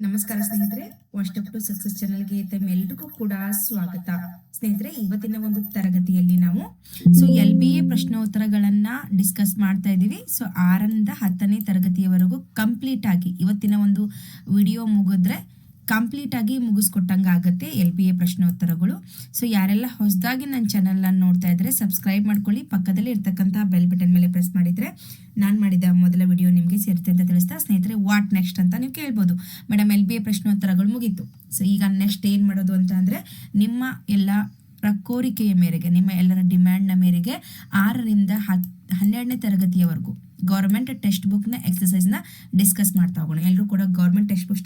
ನಮಸ್ಕಾರ ಸ್ನೇಹಿತರೆ, one step to success ಚಾನೆಲ್ಗೆ ತಮ್ಮೆಲ್ಲರಿಗೂ ಕೂಡ ಸ್ವಾಗತ. ಸ್ನೇಹಿತರೆ, ಇವತ್ತಿನ ಒಂದು ತರಗತಿಯಲ್ಲಿ ನಾವು LBA ಪ್ರಶ್ನೋತ್ತರಗಳನ್ನ ಡಿಸ್ಕಸ್ ಮಾಡ್ತಾ ಇದ್ದೀವಿ. 6ರಿಂದ 10ನೇ ತರಗತಿಯವರೆಗೂ ಕಂಪ್ಲೀಟ್ ಆಗಿ ಇವತ್ತಿನ ಒಂದು ವಿಡಿಯೋ ಮುಗಿದ್ರೆ ಕಂಪ್ಲೀಟ್ ಆಗಿ ಮುಗಿಸ್ಕೊಟ್ಟಂಗೆ ಆಗುತ್ತೆ LBA ಪ್ರಶ್ನೋತ್ತರಗಳು. ಯಾರೆಲ್ಲ ಹೊಸದಾಗಿ ನನ್ನ ಚಾನಲ್ನ ನೋಡ್ತಾ ಇದ್ರೆ ಸಬ್ಸ್ಕ್ರೈಬ್ ಮಾಡ್ಕೊಳ್ಳಿ. ಪಕ್ಕದಲ್ಲಿ ಇರ್ತಕ್ಕಂಥ ಬೆಲ್ ಬಟನ್ ಮೇಲೆ ಪ್ರೆಸ್ ಮಾಡಿದರೆ ನಾನು ಮಾಡಿದ ಮೊದಲ ವಿಡಿಯೋ ನಿಮಗೆ ಸೇರುತ್ತೆ ಅಂತ ತಿಳಿಸ್ತಾ, ಸ್ನೇಹಿತರೆ, ವಾಟ್ ನೆಕ್ಸ್ಟ್ ಅಂತ ನೀವು ಕೇಳ್ಬೋದು. ಮೇಡಮ್, LBA ಪ್ರಶ್ನೋತ್ತರಗಳು ಮುಗೀತು, ಈಗ ನೆಕ್ಸ್ಟ್ ಏನು ಮಾಡೋದು ಅಂತ ಅಂದರೆ, ನಿಮ್ಮ ಎಲ್ಲ ಕೋರಿಕೆಯ ಮೇರೆಗೆ, ನಿಮ್ಮ ಎಲ್ಲರ ಡಿಮ್ಯಾಂಡ್ನ ಮೇರೆಗೆ 6ರಿಂದ 12ನೇ ತರಗತಿಯವರೆಗೂ ಗೌರ್ಮೆಂಟ್ ಟೆಕ್ಸ್ಟ್ ಬುಕ್ನ ಎಕ್ಸಸೈಸ್ನ ಡಿಸ್ಕಸ್ ಮಾಡ್ತಾ ಹೋಗೋಣ. ಎಲ್ಲರೂ ಕೂಡ ಗೌರ್ಮೆಂಟ್ ಟೆಕ್ಸ್ಟ್ ಬುಕ್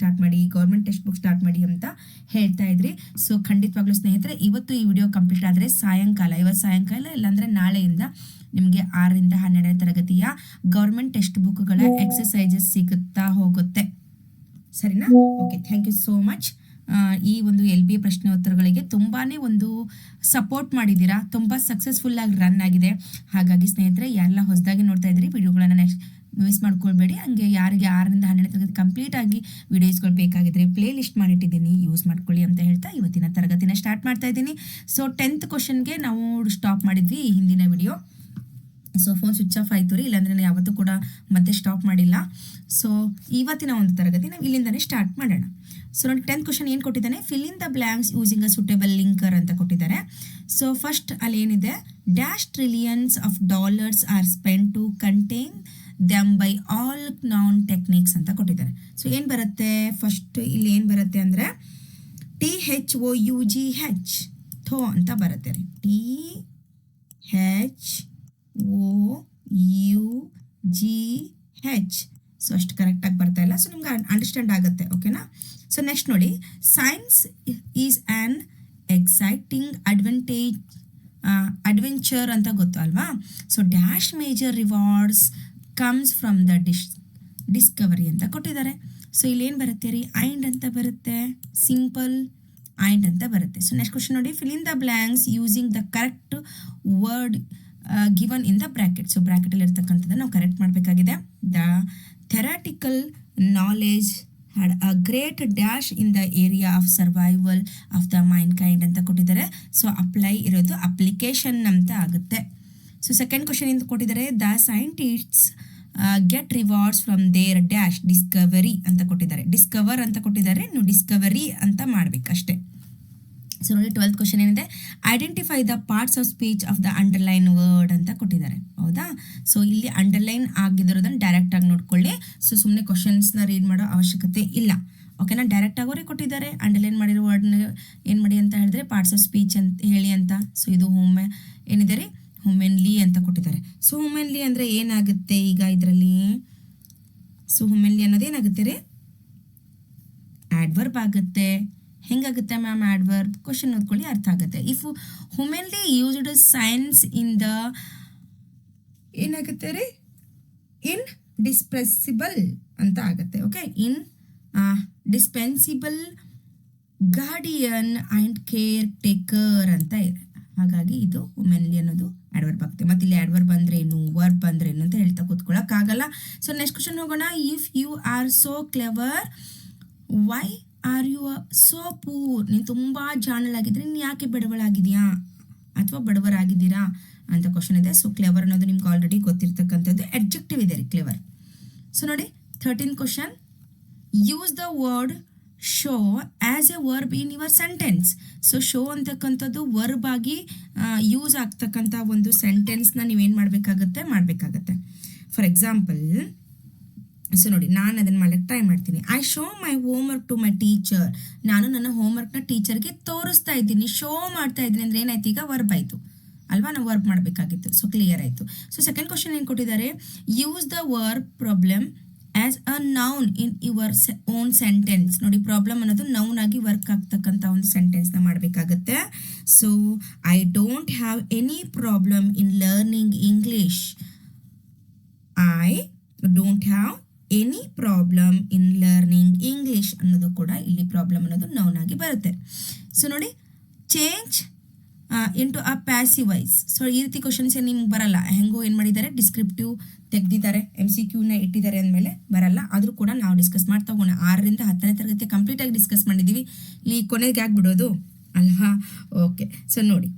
ಸ್ಟಾರ್ಟ್ ಮಾಡಿ ಅಂತ ಹೇಳ್ತಾ ಇದ್ರಿ. ಖಂಡಿತವಾಗ್ಲೂ ಸ್ನೇಹಿತರೆ, ಇವತ್ತು ಈ ವಿಡಿಯೋ ಕಂಪ್ಲೀಟ್ ಆದರೆ ಇವತ್ತು ಸಾಯಂಕಾಲ ಇಲ್ಲಾಂದರೆ ನಾಳೆಯಿಂದ ನಿಮಗೆ 6ರಿಂದ 12ನೇ ತರಗತಿಯ ಗೌರ್ಮೆಂಟ್ ಟೆಕ್ಸ್ಟ್ ಬುಕ್ಗಳ ಎಕ್ಸಸೈಸಸ್ ಸಿಗುತ್ತಾ ಹೋಗುತ್ತೆ. ಸರಿನಾ? Okay, thank you so much. ಈ ಒಂದು LBA ಪ್ರಶ್ನೋತ್ತರಗಳಿಗೆ ತುಂಬಾ ಒಂದು ಸಪೋರ್ಟ್ ಮಾಡಿದ್ದೀರಾ, ತುಂಬ ಸಕ್ಸಸ್ಫುಲ್ ಆಗಿ ರನ್ ಆಗಿದೆ. ಹಾಗಾಗಿ ಸ್ನೇಹಿತರೆ, ಯಾರೆಲ್ಲ ಹೊಸದಾಗಿ ನೋಡ್ತಾ ಇದ್ದೀರಿ ವಿಡಿಯೋಗಳನ್ನ ನೆಕ್ಸ್ಟ್ ಮಿಸ್ ಮಾಡ್ಕೊಳ್ಬೇಡಿ. ಹಂಗೆ ಯಾರಿಗೆ 6ರಿಂದ 12ನೇ ತರಗತಿ ಕಂಪ್ಲೀಟ್ ಆಗಿ ವಿಡಿಯೋಸ್ಗಳು ಬೇಕಾಗಿದ್ರೆ ಪ್ಲೇ ಲಿಸ್ಟ್ ಮಾಡಿಟ್ಟಿದ್ದೀನಿ, ಯೂಸ್ ಮಾಡ್ಕೊಳ್ಳಿ ಅಂತ ಹೇಳ್ತಾ ಇವತ್ತಿನ ತರಗತಿನ ಸ್ಟಾರ್ಟ್ ಮಾಡ್ತಾ ಇದ್ದೀನಿ. 10th ಕ್ವಶನ್ಗೆ ನಾವು ಸ್ಟಾಪ್ ಮಾಡಿದ್ವಿ ಈ ಹಿಂದಿನ ವಿಡಿಯೋ. ಫೋನ್ ಸ್ವಿಚ್ ಆಫ್ ಆಯಿತು ರೀ, ಇಲ್ಲಾಂದರೆ ನಾನು ಯಾವತ್ತೂ ಕೂಡ ಮತ್ತೆ ಸ್ಟಾಪ್ ಮಾಡಿಲ್ಲ. ಇವತ್ತಿನ ಒಂದು ತರಗತಿ ನಾವು ಇಲ್ಲಿಂದನೇ ಸ್ಟಾರ್ಟ್ ಮಾಡೋಣ. ನೋಡಿ, 10th ಕ್ವಶನ್ ಏನು ಕೊಟ್ಟಿದ್ದಾನೆ, fill in the blanks using a suitable linker ಅಂತ ಕೊಟ್ಟಿದ್ದಾರೆ. ಫಸ್ಟ್ ಅಲ್ಲಿ ಏನಿದೆ, dash trillions of dollars are spend to contain them by all non techniques ಅಂತ ಕೊಟ್ಟಿದ್ದಾರೆ. ಏನು ಬರುತ್ತೆ, ಫಸ್ಟ್ ಇಲ್ಲಿ ಏನು ಬರುತ್ತೆ ಅಂದರೆ THOUGH ಥೋ ಅಂತ ಬರುತ್ತೆ ರೀ. THOUGH ಅಷ್ಟು ಕರೆಕ್ಟಾಗಿ ಬರ್ತಾ ಇಲ್ಲ. ನಿಮ್ಗೆ ಅಂಡರ್ಸ್ಟ್ಯಾಂಡ್ ಆಗುತ್ತೆ, ಓಕೆನಾ? ನೆಕ್ಸ್ಟ್ ನೋಡಿ, science is an exciting adventure ಅಂತ ಗೊತ್ತು ಅಲ್ವಾ? Dash major rewards comes from the Discovery ಅಂತ ಕೊಟ್ಟಿದ್ದಾರೆ. ಇಲ್ಲೇನು ಬರುತ್ತೆ ರೀ, ಐಂಡ್ ಅಂತ ಬರುತ್ತೆ, ಸಿಂಪಲ್ ಐಂಡ್ ಅಂತ ಬರುತ್ತೆ. ನೆಕ್ಸ್ಟ್ ಕ್ವಶನ್ ನೋಡಿ, fill in the blanks using the correct word given in the bracket. ಬ್ರ್ಯಾಕೆಟಲ್ಲಿ ಇರ್ತಕ್ಕಂಥದ್ದು ನಾವು ಕರೆಕ್ಟ್ ಮಾಡಬೇಕಾಗಿದೆ. The theoretical knowledge had a great dash in the area of survival of the mind kind ಅಂತ ಕೊಟ್ಟಿದ್ದಾರೆ. Apply ಇರೋದು application ಅಂತ ಆಗುತ್ತೆ. Second question ಇಂದ ಕೊಟ್ಟಿದ್ದಾರೆ, the scientists get rewards from their dash discovery ಅಂತ ಕೊಟ್ಟಿದ್ದಾರೆ. ಡಿಸ್ಕವರ್ ಅಂತ ಕೊಟ್ಟಿದ್ದಾರೆ, ನೀವು ಡಿಸ್ಕವರಿ ಅಂತ ಮಾಡಬೇಕಷ್ಟೇ. ನೋಡಿ, 12th ಕ್ವಶನ್ ಏನಿದೆ, identify the parts of speech of the underline word ಅಂತ ಕೊಟ್ಟಿದ್ದಾರೆ. ಹೌದಾ? ಇಲ್ಲಿ ಅಂಡರ್ಲೈನ್ ಆಗಿರೋದನ್ನು ಡೈರೆಕ್ಟ್ ಆಗಿ ನೋಡ್ಕೊಳ್ಳಿ. ಸುಮ್ಮನೆ ಕ್ವಶನ್ಸ್ನ ರೀಡ್ ಮಾಡೋ ಅವಶ್ಯಕತೆ ಇಲ್ಲ, ಓಕೆನಾ? ಡೈರೆಕ್ಟ್ ಆಗೋರೇ ಕೊಟ್ಟಿದ್ದಾರೆ. ಅಂಡರ್ಲೈನ್ ಮಾಡಿರೋ ವರ್ಡ್ನ ಏನು ಮಾಡಿ ಅಂತ ಹೇಳಿದ್ರೆ ಪಾರ್ಟ್ಸ್ ಆಫ್ ಸ್ಪೀಚ್ ಅಂತ ಹೇಳಿ ಅಂತ. ಇದು ಏನಿದೆ ರೀ, ಹ್ಯೂಮನ್ಲಿ ಅಂತ ಕೊಟ್ಟಿದ್ದಾರೆ. ಹ್ಯೂಮನ್ಲಿ ಅಂದರೆ ಏನಾಗುತ್ತೆ ಈಗ ಇದರಲ್ಲಿ? ಹ್ಯೂಮನ್ಲಿ ಅನ್ನೋದು ಏನಾಗುತ್ತೆ ರೀ, ಆಡ್ವರ್ಬ್ ಆಗುತ್ತೆ. ಹೆಂಗಾಗುತ್ತೆ ಮ್ಯಾಮ್ ಆಡ್ವರ್ಬ್? ಕ್ವಶನ್ ಓದ್ಕೊಳ್ಳಿ, ಅರ್ಥ ಆಗುತ್ತೆ. If humanly used science in the ಏನಾಗುತ್ತೆ ರೀ, ಇನ್ ಡಿಸ್ಪೆನ್ಸಿಬಲ್ ಅಂತ ಆಗುತ್ತೆ. Okay, indispensable guardian and caretaker ಅಂತ ಇದೆ. ಹಾಗಾಗಿ ಇದು ವುಮೆನ್ಲಿ ಅನ್ನೋದು ಆಡ್ವರ್ಬ್ ಆಗುತ್ತೆ. ಮತ್ತು ಇಲ್ಲಿ ಆಡ್ವರ್ಬ್ ಅಂದ್ರೇನು, ವರ್ಬ್ ಅಂದ್ರೇನು ಅಂತ ಹೇಳ್ತಾ ಕೂತ್ಕೊಳ್ಳೋಕ್ಕಾಗಲ್ಲ. ನೆಕ್ಸ್ಟ್ ಕ್ವಶನ್ ಹೋಗೋಣ. If you are so clever why are you so poor? ನೀನು ತುಂಬ ಜಾಣಲಾಗಿದ್ರೆ ನೀನು ಯಾಕೆ ಬಡವಳಾಗಿದೆಯಾ ಅಥವಾ ಬಡವರಾಗಿದ್ದೀರಾ ಅಂತ ಕ್ವಶನ್ ಇದೆ. ಕ್ಲೆವರ್ ಅನ್ನೋದು ನಿಮ್ಗೆ ಆಲ್ರೆಡಿ ಗೊತ್ತಿರ್ತಕ್ಕಂಥದ್ದು, ಅಡ್ಜೆಕ್ಟಿವ್ ಇದೆ ರೀ ಕ್ಲೆವರ್. ನೋಡಿ, 13th question, use the word show as A verb in your sentence. Show ಅಂತಕ್ಕಂಥದ್ದು ವರ್ಬ್ ಆಗಿ ಯೂಸ್ ಆಗ್ತಕ್ಕಂಥ ಒಂದು ಸೆಂಟೆನ್ಸ್ನ ನೀವೇನು ಮಾಡಬೇಕಾಗತ್ತೆ. ಫಾರ್ ಎಕ್ಸಾಂಪಲ್, ನೋಡಿ, ನಾನು ಅದನ್ನು ಮಾಡಕ್ಕೆ ಟ್ರೈ ಮಾಡ್ತೀನಿ. I show my homework to my teacher. ನಾನು ನನ್ನ ಹೋಮ್ವರ್ಕ್ನ ಟೀಚರ್ಗೆ ತೋರಿಸ್ತಾ ಇದ್ದೀನಿ. ಶೋ ಮಾಡ್ತಾ ಇದ್ದೀನಿ ಅಂದರೆ ಏನಾಯ್ತು, ಈಗ ವರ್ಬ್ ಆಯಿತು ಅಲ್ವಾ? ನಾವು ವರ್ಬ್ ಮಾಡಬೇಕಾಗಿತ್ತು. ಕ್ಲಿಯರ್ ಆಯಿತು. ಸೆಕೆಂಡ್ ಕ್ವಶನ್ ಏನು ಕೊಟ್ಟಿದ್ದಾರೆ, use the verb problem as a noun in your own sentence. ನೋಡಿ, ಪ್ರಾಬ್ಲಮ್ ಅನ್ನೋದು ನೌನ್ ಆಗಿ ವರ್ಕ್ ಆಗ್ತಕ್ಕಂಥ ಒಂದು ಸೆಂಟೆನ್ಸ್ನ ಮಾಡಬೇಕಾಗತ್ತೆ. I don't have any problem in learning English. I don't have any problem in learning English ಅನ್ನೋದು ಕೂಡ ಇಲ್ಲಿ ಪ್ರಾಬ್ಲಮ್ ಅನ್ನೋದು ನೌನ್ ಆಗಿ ಬರುತ್ತೆ. ನೋಡಿ, change into a passive voice. ಈ ರೀತಿ ಕ್ವಶನ್ಸ್ ನಿಮ್ಗೆ ಬರಲ್ಲ. ಹೆಂಗೋ ಏನು ಮಾಡಿದ್ದಾರೆ, ಡಿಸ್ಕ್ರಿಪ್ಟಿವ್ ತೆಗೆದಿದ್ದಾರೆ, MCQನ ಇಟ್ಟಿದ್ದಾರೆ ಅಂದಮೇಲೆ ಬರಲ್ಲ. ಆದರೂ ಕೂಡ ನಾವು ಡಿಸ್ಕಸ್ ಮಾಡ್ತಾ ಹೋಗೋಣ. 6ರಿಂದ 10ನೇ ತರಗತಿ ಕಂಪ್ಲೀಟಾಗಿ ಡಿಸ್ಕಸ್ ಮಾಡಿದ್ದೀವಿ, ಇಲ್ಲಿ ಕೊನೆಗೆ ಯಾಕೆ ಬಿಡೋದು ಅಲ್ವಾ? ಓಕೆ, ಸೊ ನೋಡಿ,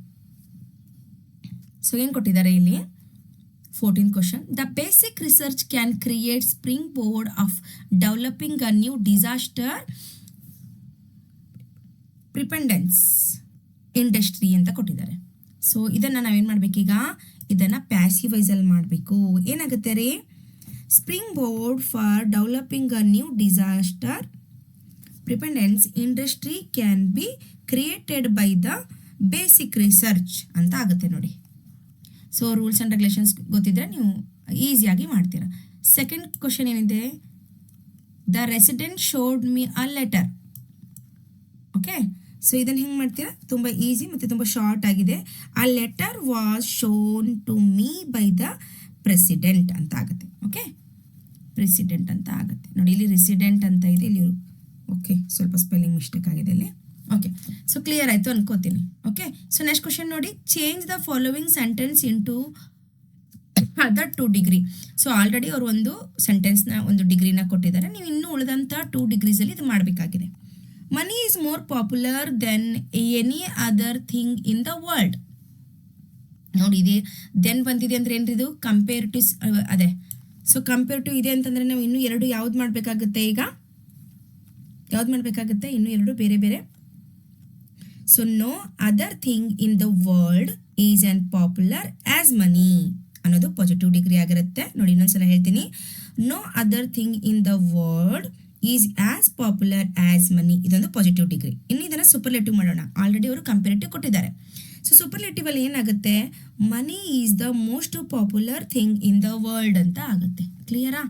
ಸೊ ಏನು ಕೊಟ್ಟಿದ್ದಾರೆ ಇಲ್ಲಿ 14th question. The basic research can create springboard of developing a new disaster preparedness industry ಅಂತ ಕೊಟ್ಟಿದ್ದಾರೆ. ಸೊ ಇದನ್ನು ನಾವೇನು ಮಾಡಬೇಕೀಗ, ಇದನ್ನು ಪ್ಯಾಸಿವೈಸಲ್ಲಿ ಮಾಡಬೇಕು. ಏನಾಗುತ್ತೆ ರೀ, springboard for developing a new disaster preparedness industry can be created by the basic research ಅಂತ ಆಗುತ್ತೆ ನೋಡಿ. ಸೊ ರೂಲ್ಸ್ ಆ್ಯಂಡ್ ರೆಗ್ಯುಲೇಷನ್ಸ್ ಗೊತ್ತಿದ್ರೆ ನೀವು ಈಸಿಯಾಗಿ ಮಾಡ್ತೀರಾ. ಸೆಕೆಂಡ್ ಕ್ವಶನ್ ಏನಿದೆ, the resident showed me a letter. Okay, so ಇದನ್ನು ಹೆಂಗೆ ಮಾಡ್ತೀರಾ, ತುಂಬ ಈಸಿ ಮತ್ತು ತುಂಬ ಶಾರ್ಟ್ ಆಗಿದೆ. A letter was shown to me by the president ಅಂತ ಆಗುತ್ತೆ. ಓಕೆ, ಪ್ರೆಸಿಡೆಂಟ್ ಅಂತ ಆಗುತ್ತೆ ನೋಡಿ, ಇಲ್ಲಿ ರೆಸಿಡೆಂಟ್ ಅಂತ ಇದೆ, ಇಲ್ಲಿ ಓಕೆ ಸ್ವಲ್ಪ ಸ್ಪೆಲ್ಲಿಂಗ್ ಮಿಸ್ಟೇಕ್ ಆಗಿದೆ ಇಲ್ಲಿ. ಓಕೆ, ಸೊ ಕ್ಲಿಯರ್ ಆಯಿತು ಅನ್ಕೋತೀನಿ. ಓಕೆ, ಸೊ ನೆಕ್ಸ್ಟ್ ಕ್ವಶನ್ ನೋಡಿ, change the following sentence into other 2 degree. So already ಅವರು ಒಂದು ಸೆಂಟೆನ್ಸ್ನ ಒಂದು ಡಿಗ್ರಿನ ಕೊಟ್ಟಿದ್ದಾರೆ, ನೀವು ಇನ್ನೂ ಉಳಿದಂಥ 2 ಡಿಗ್ರೀಸಲ್ಲಿ ಇದು ಮಾಡಬೇಕಾಗಿದೆ. Money is more popular then any other thing in the world. ನೋಡಿ, ಇದೆ ದೆನ್ ಬಂದಿದೆ ಅಂದರೆ ಏನ್ರಿದು, ಕಂಪೇರ್ ಟು ಅದೇ. ಸೊ ಕಂಪೇರ್ ಟು ಇದೆ ಅಂತಂದರೆ ನಾವು ಇನ್ನೂ 2 ಯಾವ್ದು ಮಾಡಬೇಕಾಗುತ್ತೆ, ಈಗ ಯಾವ್ದು ಮಾಡಬೇಕಾಗುತ್ತೆ, ಇನ್ನೂ 2 ಬೇರೆ ಬೇರೆ. So no other thing in the world is and popular as money ಅನ್ನೋದು ಪಾಸಿಟಿವ್ ಡಿಗ್ರಿ ಆಗಿರುತ್ತೆ. ನೋಡಿ ಇನ್ನೊಂದ್ಸಲ ಹೇಳ್ತೀನಿ, no other thing in the world is as popular as money, ಇದೊಂದು ಪಾಸಿಟಿವ್ ಡಿಗ್ರಿ. ಇನ್ನು ಇದನ್ನು ಸೂಪರ್ಲೇಟಿವ್ ಮಾಡೋಣ. ಆಲ್ರೆಡಿ ಅವರು ಕಂಪೇರೇಟಿವ್ ಕೊಟ್ಟಿದ್ದಾರೆ. ಸೊ ಸೂಪರ್ಲೇಟಿವ್ ಅಲ್ಲಿ ಏನಾಗುತ್ತೆ, money is the most popular thing in the world ಅಂತ ಆಗುತ್ತೆ. ಕ್ಲಿಯರಾ?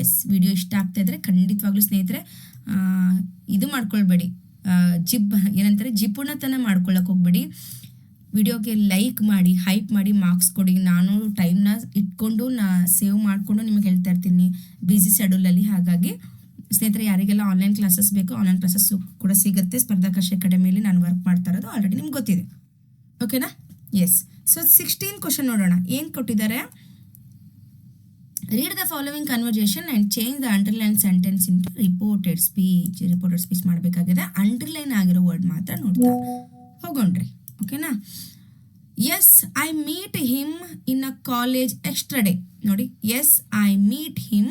ಎಸ್, ವಿಡಿಯೋ ಇಷ್ಟ ಆಗ್ತಾ ಇದ್ರೆ ಖಂಡಿತವಾಗ್ಲೂ ಸ್ನೇಹಿತರೆ ಇದು ಮಾಡ್ಕೊಳ್ಬೇಡಿ, ಏನಂತಾರೆ ಜಿಪುಣತನ ಮಾಡ್ಕೊಳ್ಳೋಕೆ ಹೋಗ್ಬೇಡಿ. ವಿಡಿಯೋಗೆ ಲೈಕ್ ಮಾಡಿ, ಹೈಪ್ ಮಾಡಿ, ಮಾರ್ಕ್ಸ್ ಕೊಡಿ. ನಾನು ಟೈಮ್ನ ಇಟ್ಕೊಂಡು ಸೇವ್ ಮಾಡಿಕೊಂಡು ನಿಮಗೆ ಹೇಳ್ತಾ ಇರ್ತೀನಿ ಬ್ಯುಸಿ ಶೆಡ್ಯೂಲಲ್ಲಿ. ಹಾಗಾಗಿ ಸ್ನೇಹಿತರೆ, ಯಾರಿಗೆಲ್ಲ ಆನ್ಲೈನ್ ಕ್ಲಾಸಸ್ ಬೇಕು, ಆನ್ಲೈನ್ ಕ್ಲಾಸಸ್ ಕೂಡ ಸಿಗುತ್ತೆ. ಸ್ಪರ್ಧಾಕಾಶ ಅಕಾಡೆಮಿಯಲ್ಲಿ ನಾನು ವರ್ಕ್ ಮಾಡ್ತಾ ಇರೋದು ಆಲ್ರೆಡಿ ನಿಮ್ಗೆ ಗೊತ್ತಿದೆ. ಓಕೆನಾ? ಎಸ್. ಸೊ 16th ಕ್ವಶನ್ ನೋಡೋಣ, ಏನು ಕೊಟ್ಟಿದ್ದಾರೆ. Read the following conversation and change the underline sentence in reported speech. Reported speech ಮಾಡಬೇಕಾಗಿದೆ, ಅಂಡರ್ಲೈನ್ ಆಗಿರೋ ವರ್ಡ್ ಮಾತ್ರ ನೋಡ್ತಾ ಹೋಗೋಣ್ರಿ. ಓಕೆನಾ? Yes I meet him in a college extra ನೋಡಿ, yes I met him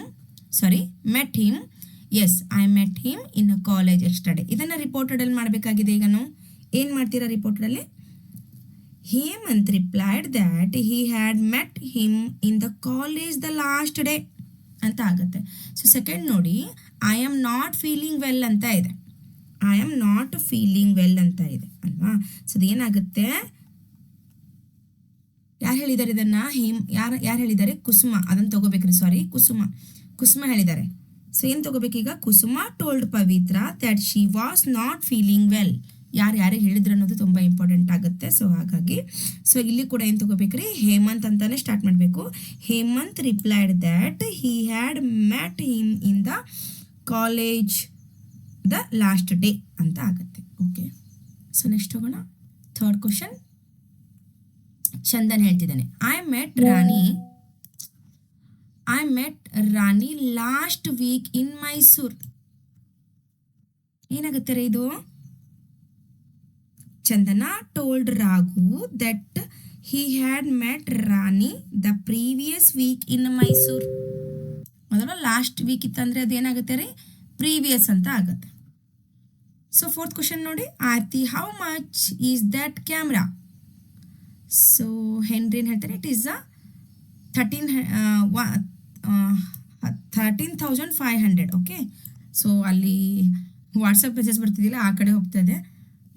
yes I met him in a college extra ಇದನ್ನು ರಿಪೋರ್ಟೆಡಲ್ಲಿ ಮಾಡಬೇಕಾಗಿದೆ. ಈಗ ನಾವು ಏನು ಮಾಡ್ತೀರಾ ರಿಪೋರ್ಟೆಡಲ್ಲಿ, Hemant replied that he had met him in the college the last day ಅಂತ ಆಗುತ್ತೆ. ಸೊ ಸೆಕೆಂಡ್ ನೋಡಿ, I am not feeling well ಅಂತ ಇದೆ, I am not feeling well ಅಂತ ಇದೆ ಅಲ್ವಾ. ಸೊ ಅದೇನಾಗುತ್ತೆ, ಯಾರು ಹೇಳಿದ್ದಾರೆ ಇದನ್ನು, ಯಾರು ಹೇಳಿದ್ದಾರೆ, ಕುಸುಮ. ಅದನ್ನು ತಗೋಬೇಕ್ರಿ, ಸಾರಿ, ಕುಸುಮ ಹೇಳಿದ್ದಾರೆ. ಸೊ ಏನು ತಗೋಬೇಕೀಗ, Kusuma told Pavitra that she was not feeling well. ಯಾರಿಗೆ ಹೇಳಿದ್ರು ಅನ್ನೋದು ತುಂಬ ಇಂಪಾರ್ಟೆಂಟ್ ಆಗುತ್ತೆ. ಸೊ ಹಾಗಾಗಿ ಇಲ್ಲಿ ಕೂಡ ಏನು ತಗೋಬೇಕ್ರಿ, ಹೇಮಂತ್ ಅಂತಾನೆ ಸ್ಟಾರ್ಟ್ ಮಾಡಬೇಕು. Hemant replied that he had met him in the college the last day ಅಂತ ಆಗುತ್ತೆ. ಓಕೆ, ಸೊ ನೆಕ್ಸ್ಟ್ ಹೋಗೋಣ. 3rd ಕ್ವಶನ್, ಚಂದನ್ ಹೇಳ್ತಿದ್ದಾನೆ, I met Rani last week in Mysore. ಏನಾಗುತ್ತೆ ರೀ ಇದು, Chandana told Raghu that he had met Rani the previous week in Mysore. ಮೊದಲು last weak ಇತ್ತಂದರೆ ಅದೇನಾಗುತ್ತೆ ರೀ, ಪ್ರೀವಿಯಸ್ ಅಂತ ಆಗುತ್ತೆ. ಸೊ 4th ಕ್ವಶನ್ ನೋಡಿ, Aarti how much is that camera. So Henry ಏನು ಹೇಳ್ತಾರೆ, it is a 13,500. Okay, so ಅಲ್ಲಿ ವಾಟ್ಸಪ್ ಮೆಸೇಜ್ ಬರ್ತಿದ್ದಿಲ್ಲ, ಆ ಕಡೆ ಹೋಗ್ತಾ ಇದೆ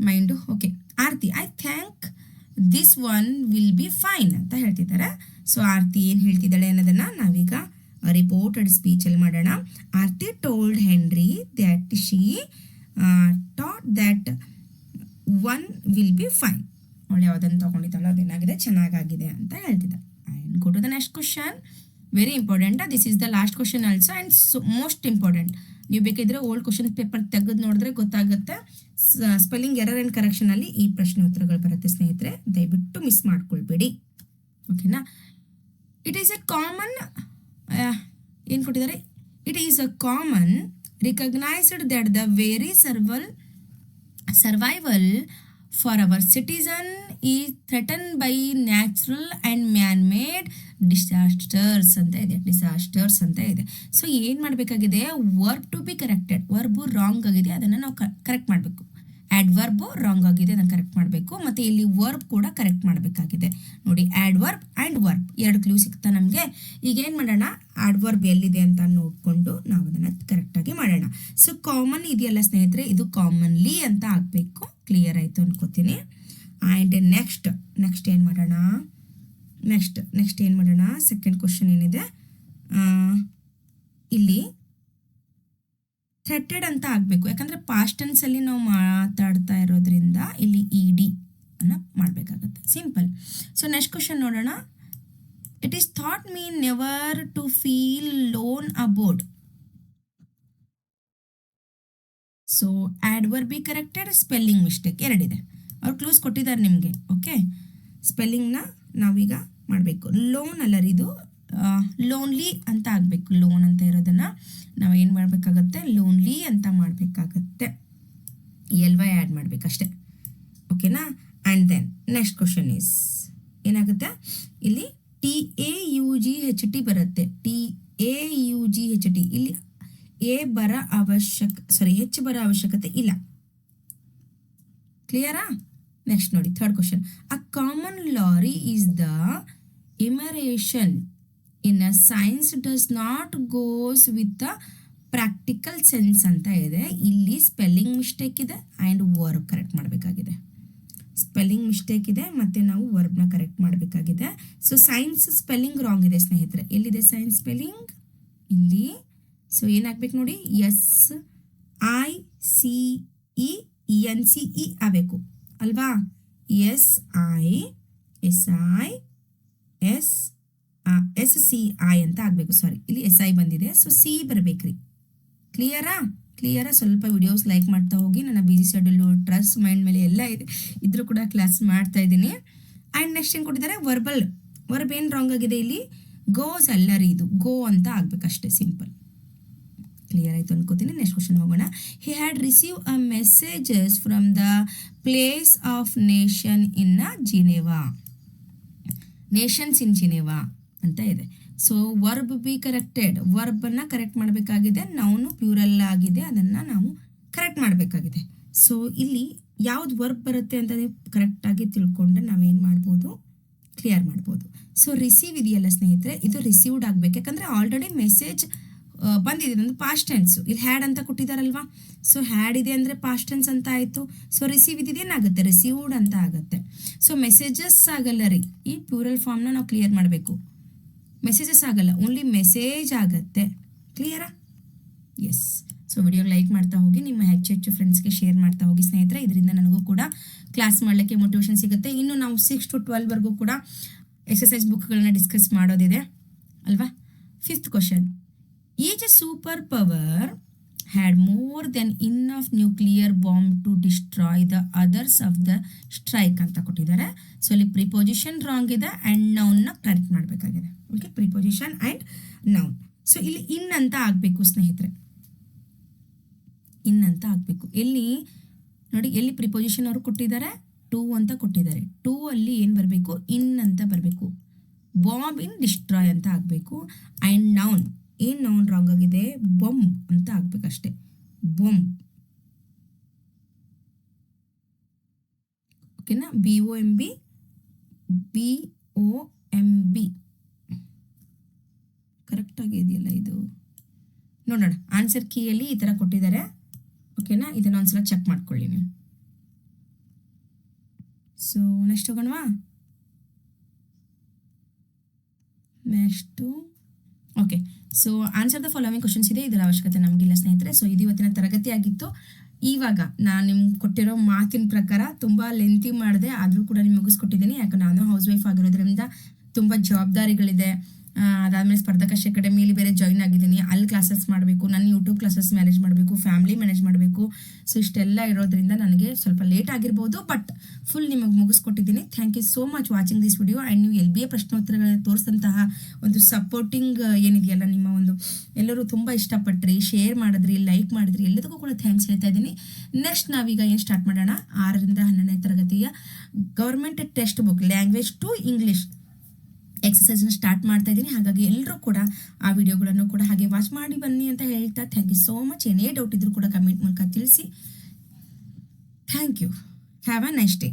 mind. Okay, Aarti I think this one will be fine ಅಂತ ಹೇಳ್ತಿದ್ದಾರೆ. ಸೊ ಆರ್ತಿ ಏನು ಹೇಳ್ತಿದ್ದಾಳೆ ಅನ್ನೋದನ್ನು ನಾವೀಗ ರಿಪೋರ್ಟೆಡ್ ಸ್ಪೀಚಲ್ಲಿ ಮಾಡೋಣ. Aarti told Henry that she thought that one will be fine. ಅವಳು ಯಾವುದನ್ನು ತೊಗೊಂಡಿದ್ದಾಳೋ ಅದೇನಾಗಿದೆ, ಚೆನ್ನಾಗಾಗಿದೆ ಅಂತ ಹೇಳ್ತಿದ್ದಾಳೆ. And go to the next question, very important. This is the last question also and most important. ನೀವು ಬೇಕಿದ್ರೆ ಓಲ್ಡ್ ಕ್ವಶನ್ ಪೇಪರ್ ತೆಗೆದು ನೋಡಿದ್ರೆ ಗೊತ್ತಾಗುತ್ತೆ. ಸ್ಪೆಲ್ಲಿಂಗ್ ಎರರ್ ಆ್ಯಂಡ್ ಕರೆಕ್ಷನಲ್ಲಿ ಈ ಪ್ರಶ್ನೆ ಉತ್ತರಗಳು ಬರುತ್ತೆ ಸ್ನೇಹಿತರೆ, ದಯವಿಟ್ಟು ಮಿಸ್ ಮಾಡ್ಕೊಳ್ಬೇಡಿ. ಓಕೆನಾ? ಇಟ್ ಈಸ್ ಎ ಕಾಮನ್ ಏನು ಕೊಟ್ಟಿದ್ದಾರೆ, it is a common recognised that the very survival for our citizen is threatened by natural and man-made disasters ಅಂತ ಇದೆ. ಸೊ ಏನು ಮಾಡಬೇಕಾಗಿದೆ, verb to be corrected, verb wrong ಆಗಿದೆ ಅದನ್ನು ನಾವು ಕರೆಕ್ಟ್ ಮಾಡಬೇಕು. ಆಡ್ವರ್ಬು ರಾಂಗ್ ಆಗಿದೆ ಅದನ್ನು ಕರೆಕ್ಟ್ ಮಾಡಬೇಕು. ಮತ್ತು ಇಲ್ಲಿ ವರ್ಬ್ ಕೂಡ ಕರೆಕ್ಟ್ ಮಾಡಬೇಕಾಗಿದೆ. ನೋಡಿ, ಆಡ್ವರ್ಬ್ ಆ್ಯಂಡ್ ವರ್ಬ್ 2 ಕ್ಲೂ ಸಿಗ್ತಾ ನಮಗೆ. ಈಗ ಏನು ಮಾಡೋಣ, ಆಡ್ವರ್ಬ್ ಎಲ್ಲಿದೆ ಅಂತ ನೋಡಿಕೊಂಡು ನಾವು ಅದನ್ನು ಕರೆಕ್ಟಾಗಿ ಮಾಡೋಣ. ಸೊ ಕಾಮನ್ ಇದೆಯಲ್ಲ ಸ್ನೇಹಿತರೆ, ಇದು ಕಾಮನ್ಲಿ ಅಂತ ಆಗಬೇಕು. ಕ್ಲಿಯರ್ ಆಯಿತು ಅನ್ಕೋತೀನಿ. ಆ್ಯಂಡ್ ನೆಕ್ಸ್ಟ್ ಏನು ಮಾಡೋಣ, ನೆಕ್ಸ್ಟ್ ಏನು ಮಾಡೋಣ, ಸೆಕೆಂಡ್ ಕ್ವಶನ್ ಏನಿದೆ ಇಲ್ಲಿ ಥ್ರೆಟೆಡ್ ಅಂತ ಆಗಬೇಕು. ಯಾಕಂದರೆ ಪಾಸ್ಟ್ ಟೆನ್ಸಲ್ಲಿ ನಾವು ಮಾತಾಡ್ತಾ ಇರೋದ್ರಿಂದ ಇಲ್ಲಿ ED ಅನ್ನು ಮಾಡಬೇಕಾಗತ್ತೆ. ಸಿಂಪಲ್. ಸೊ ನೆಕ್ಸ್ಟ್ ಕ್ವಶನ್ ನೋಡೋಣ. It is thought me never to feel lone aboard. So adverb be corrected, spelling mistake 2 ಇದೆ. ಅವ್ರು ಕ್ಲೂಸ್ ಕೊಟ್ಟಿದ್ದಾರೆ ನಿಮಗೆ. ಓಕೆ, ಸ್ಪೆಲ್ಲಿಂಗ್ನ ನಾವೀಗ ಮಾಡಬೇಕು. ಲೋನ್ ಅಲ್ಲ ಇದು, ಲೋನ್ಲಿ ಅಂತ ಆಗಬೇಕು. ಲೋನ್ ಅಂತ ಇರೋದನ್ನು ನಾವು ಏನು ಮಾಡಬೇಕಾಗತ್ತೆ, ಲೋನ್ಲಿ ಅಂತ ಮಾಡಬೇಕಾಗತ್ತೆ. LY ಆ್ಯಡ್ ಮಾಡಬೇಕಷ್ಟೆ. ಓಕೆನಾ. And then next question is ಏನಾಗುತ್ತೆ, ಇಲ್ಲಿ TAUGHT ಬರುತ್ತೆ. TAUGHT ಇಲ್ಲಿ ಹೆಚ್ಚು ಬರೋ ಅವಶ್ಯಕತೆ ಇಲ್ಲ. ಕ್ಲಿಯರಾ. ನೆಕ್ಸ್ಟ್ ನೋಡಿ, third question. A common lorry is the immersion in a science does not goes with the practical sense ಅಂತ ಇದೆ. ಇಲ್ಲಿ ಸ್ಪೆಲ್ಲಿಂಗ್ ಮಿಸ್ಟೇಕ್ ಇದೆ ಆ್ಯಂಡ್ ವರ್ಬ್ ಕರೆಕ್ಟ್ ಮಾಡಬೇಕಾಗಿದೆ. ಸ್ಪೆಲ್ಲಿಂಗ್ ಮಿಸ್ಟೇಕ್ ಇದೆ ಮತ್ತು ನಾವು ವರ್ಬ್ನ ಕರೆಕ್ಟ್ ಮಾಡಬೇಕಾಗಿದೆ. ಸೊ ಸೈನ್ಸ್ ಸ್ಪೆಲ್ಲಿಂಗ್ ರಾಂಗ್ ಇದೆ ಸ್ನೇಹಿತರೆ. ಎಲ್ಲಿದೆ ಸೈನ್ಸ್ ಸ್ಪೆಲ್ಲಿಂಗ್? ಇಲ್ಲಿ. ಸೊ ಏನಾಗಬೇಕು ನೋಡಿ, SICENCE ಆಗಬೇಕು ಅಲ್ವಾ. SCI ಅಂತ ಆಗಬೇಕು. ಸಾರಿ, ಇಲ್ಲಿ SI ಬಂದಿದೆ. So C ಬರಬೇಕ್ರಿ. ಕ್ಲಿಯರಾ. ಸ್ವಲ್ಪ ವಿಡಿಯೋಸ್ ಲೈಕ್ ಮಾಡ್ತಾ ಹೋಗಿ. ನನ್ನ ಬಿಸಿ ಶೆಡ್ಯೂಲು, ಟ್ರಸ್ಟ್, ಮೈಂಡ್ ಮೇಲೆ ಎಲ್ಲ ಇದ್ರೂ ಕೂಡ ಕ್ಲಾಸ್ ಮಾಡ್ತಾ ಇದ್ದೀನಿ. ಆ್ಯಂಡ್ ನೆಕ್ಸ್ಟ್ ಏನು ಕೊಟ್ಟಿದ್ದಾರೆ, ವರ್ಬ್ ಏನು ರಾಂಗ್ ಆಗಿದೆ ಇಲ್ಲಿ, ಗೋಸ್ ಅಲ್ಲ ರೀ, ಇದು ಗೋ ಅಂತ ಆಗ್ಬೇಕಷ್ಟೇ. ಸಿಂಪಲ್. ಕ್ಲಿಯರ್ ಆಯಿತು ಅನ್ಕೋತೀನಿ. ನೆಕ್ಸ್ಟ್ ಕ್ವಶನ್ ಹೋಗೋಣ. He had receive a messages from the place of nations in Geneva ಅಂತ ಇದೆ. ಸೊ ವರ್ಬ್ ಬಿ ಕರೆಕ್ಟೆಡ್, ವರ್ಬನ್ನು ಕರೆಕ್ಟ್ ಮಾಡಬೇಕಾಗಿದೆ. ನೌನು ಪ್ಯೂರಲ್ ಆಗಿದೆ, ಅದನ್ನು ನಾವು ಕರೆಕ್ಟ್ ಮಾಡಬೇಕಾಗಿದೆ. ಸೊ ಇಲ್ಲಿ ಯಾವ್ದು ವರ್ಬ್ ಬರುತ್ತೆ ಅಂತ ನೀವು ಕರೆಕ್ಟಾಗಿ ತಿಳ್ಕೊಂಡ್ರೆ ನಾವೇನು ಮಾಡ್ಬೋದು, ಕ್ಲಿಯರ್ ಮಾಡ್ಬೋದು. ಸೊ ರಿಸೀವ್ ಇದೆಯಲ್ಲ ಸ್ನೇಹಿತರೆ, ಇದು ರಿಸೀವ್ಡ್ ಆಗಬೇಕು. ಯಾಕಂದರೆ ಆಲ್ರೆಡಿ ಮೆಸೇಜ್ ಬಂದಿದೆ, ಒಂದು ಪಾಸ್ಟ್ ಟೆನ್ಸ್. ಇಲ್ಲಿ ಹ್ಯಾಡ್ ಅಂತ ಕೊಟ್ಟಿದ್ದಾರಲ್ವಾ. ಸೊ ಹ್ಯಾಡ್ ಇದೆ ಅಂದರೆ ಪಾಸ್ಟ್ ಟೆನ್ಸ್ ಅಂತ ಆಯಿತು. ಸೊ ರಿಸೀವ್ ಇದೇನಾಗುತ್ತೆ, ರಿಸೀವ್ಡ್ ಅಂತ ಆಗುತ್ತೆ. ಸೊ ಮೆಸೇಜಸ್ ಆಗಲ್ಲ ರೀ, ಈ ಪ್ಯೂರಲ್ ಫಾರ್ಮ್ನ ನಾವು ಕ್ಲಿಯರ್ ಮಾಡಬೇಕು. ಮೆಸೇಜಸ್ ಆಗಲ್ಲ, ಓನ್ಲಿ ಮೆಸೇಜ್ ಆಗುತ್ತೆ. ಕ್ಲಿಯರಾ. ಎಸ್. ಸೊ ವಿಡಿಯೋ ಲೈಕ್ ಮಾಡ್ತಾ ಹೋಗಿ, ನಿಮ್ಮ ಹೆಚ್ಚು ಫ್ರೆಂಡ್ಸ್ಗೆ ಶೇರ್ ಮಾಡ್ತಾ ಹೋಗಿ ಸ್ನೇಹಿತರೆ. ಇದರಿಂದ ನನಗೂ ಕೂಡ ಕ್ಲಾಸ್ ಮಾಡಲಿಕ್ಕೆ ಮೋಟಿವೇಶನ್ ಸಿಗುತ್ತೆ. ಇನ್ನು ನಾವು 6 to 12 ಕೂಡ ಎಕ್ಸಸೈಸ್ ಬುಕ್ಗಳನ್ನ ಡಿಸ್ಕಸ್ ಮಾಡೋದಿದೆ ಅಲ್ವಾ. 5th question. Each superpower had more than enough nuclear bomb to destroy the others of the strike ಅಂತ ಕೊಟ್ಟಿದ್ದಾರೆ. ಸೊ ಇಲ್ಲಿ ಪ್ರಿಪೊಸಿಷನ್ ರಾಂಗ್ ಇದೆ ಆ್ಯಂಡ್ ನೌನ್ನ ಕರೆಕ್ಟ್ ಮಾಡಬೇಕಾಗಿದೆ. Okay, preposition and noun. So ಇಲ್ಲಿ ಇನ್ ಅಂತ ಆಗಬೇಕು ಸ್ನೇಹಿತರೆ, ಇನ್ ಅಂತ ಆಗಬೇಕು. ಎಲ್ಲಿ ನೋಡಿ, ಎಲ್ಲಿ ಪ್ರಿಪೊಸಿಷನ್ ಅವರು ಕೊಟ್ಟಿದ್ದಾರೆ, ಟು ಅಂತ ಕೊಟ್ಟಿದ್ದಾರೆ. ಟು ಅಲ್ಲಿ ಏನು ಬರಬೇಕು, ಇನ್ ಅಂತ ಬರಬೇಕು. ಬಾಂಬ್ ಇನ್ ಡಿಸ್ಟ್ರಾಯ್ ಅಂತ ಆಗಬೇಕು. ಆ್ಯಂಡ್ ನೌನ್, ಏನು ನೌನ್ ರಾಂಗ್ ಆಗಿದೆ, ಬೊಂಬ್ ಅಂತ ಆಗ್ಬೇಕಷ್ಟೆ. ಬೊಂಬ್. ಓಕೆನಾ. BOMB ಕರೆಕ್ಟಾಗಿ ಇದೆಯಲ್ಲ ಇದು. ನೋಡೋಣ, ಆನ್ಸರ್ ಕೀಯಲ್ಲಿ ಈ ಥರ ಕೊಟ್ಟಿದ್ದಾರೆ. ಓಕೆನಾ, ಇದನ್ನು ಒಂದ್ಸಲ ಚೆಕ್ ಮಾಡ್ಕೊಳ್ಳಿ ನೀವು. ಸೊ ನೆಕ್ಸ್ಟ್ ಹೋಗೋಣವಾ. Next okay. So answer the following questions ಇದೆ. ಇದರ ಅವಶ್ಯಕತೆ ನಮಗಿಲ್ಲ ಸ್ನೇಹಿತರೆ. ಸೊ ಇದು ಇವತ್ತಿನ ತರಗತಿ ಆಗಿತ್ತು. ಇವಾಗ ನಾನು ನಿಮ್ಗೆ ಕೊಟ್ಟಿರೋ ಮಾತಿನ ಪ್ರಕಾರ ತುಂಬ ಲೆಂತಿ ಮಾಡಿದೆ, ಆದರೂ ಕೂಡ ನಿಮ್ಗೆ ಮುಗಿಸ್ಕೊಟ್ಟಿದ್ದೀನಿ. ಯಾಕಂದ್ರೆ ನಾನು ಹೌಸ್ ವೈಫ್ ಆಗಿರೋದ್ರಿಂದ ತುಂಬ ಜವಾಬ್ದಾರಿಗಳಿದೆ. ಅದಾದಮೇಲೆ ಸ್ಪರ್ಧಕಾಶಿ ಅಕಾಡೆಮಿಯಲ್ಲಿ ಬೇರೆ ಜಾಯ್ನ್ ಆಗಿದ್ದೀನಿ, ಅಲ್ಲಿ ಕ್ಲಾಸಸ್ ಮಾಡಬೇಕು, ನನ್ನ ಯೂಟ್ಯೂಬ್ ಕ್ಲಾಸಸ್ ಮ್ಯಾನೇಜ್ ಮಾಡಬೇಕು, ಫ್ಯಾಮಿಲಿ ಮ್ಯಾನೇಜ್ ಮಾಡಬೇಕು. ಸೊ ಇಷ್ಟೆಲ್ಲ ಇರೋದ್ರಿಂದ ನನಗೆ ಸ್ವಲ್ಪ ಲೇಟ್ ಆಗಿರ್ಬೋದು, ಬಟ್ ಫುಲ್ ನಿಮಗೆ ಮುಗಿಸ್ಕೊಟ್ಟಿದ್ದೀನಿ. Thank you so much watching this video. And ನೀವು LBA ಪ್ರಶ್ನೋತ್ತರಗಳನ್ನು ತೋರಿಸಿದಂತಹ ಒಂದು ಸಪೋರ್ಟಿಂಗ್ ಏನಿದೆಯಲ್ಲ, ನಿಮ್ಮ ಒಂದು ಎಲ್ಲರೂ ತುಂಬ ಇಷ್ಟಪಟ್ರಿ, ಶೇರ್ ಮಾಡಿದ್ರಿ, ಲೈಕ್ ಮಾಡಿದ್ರಿ, ಎಲ್ಲದಕ್ಕೂ ಕೂಡ ಥ್ಯಾಂಕ್ಸ್ ಹೇಳ್ತಾ ಇದ್ದೀನಿ. ನೆಕ್ಸ್ಟ್ ನಾವೀಗ ಏನು ಸ್ಟಾರ್ಟ್ ಮಾಡೋಣ, 6ರಿಂದ 12ನೇ ತರಗತಿಯ government textbook language to English ಎಕ್ಸಸೈಸ್ನ ಸ್ಟಾರ್ಟ್ ಮಾಡ್ತಾ ಇದ್ದೀನಿ. ಹಾಗಾಗಿ ಎಲ್ಲರೂ ಕೂಡ ಆ ವಿಡಿಯೋಗಳನ್ನು ಕೂಡ ಹಾಗೆ ವಾಚ್ ಮಾಡಿ ಬನ್ನಿ ಅಂತ ಹೇಳ್ತಾ ಥ್ಯಾಂಕ್ ಯು ಸೋ ಮಚ್. ಏನೇ ಡೌಟ್ ಇದ್ರೂ ಕೂಡ ಕಮೆಂಟ್ ಮೂಲಕ ತಿಳಿಸಿ. Thank you. Have a nice day.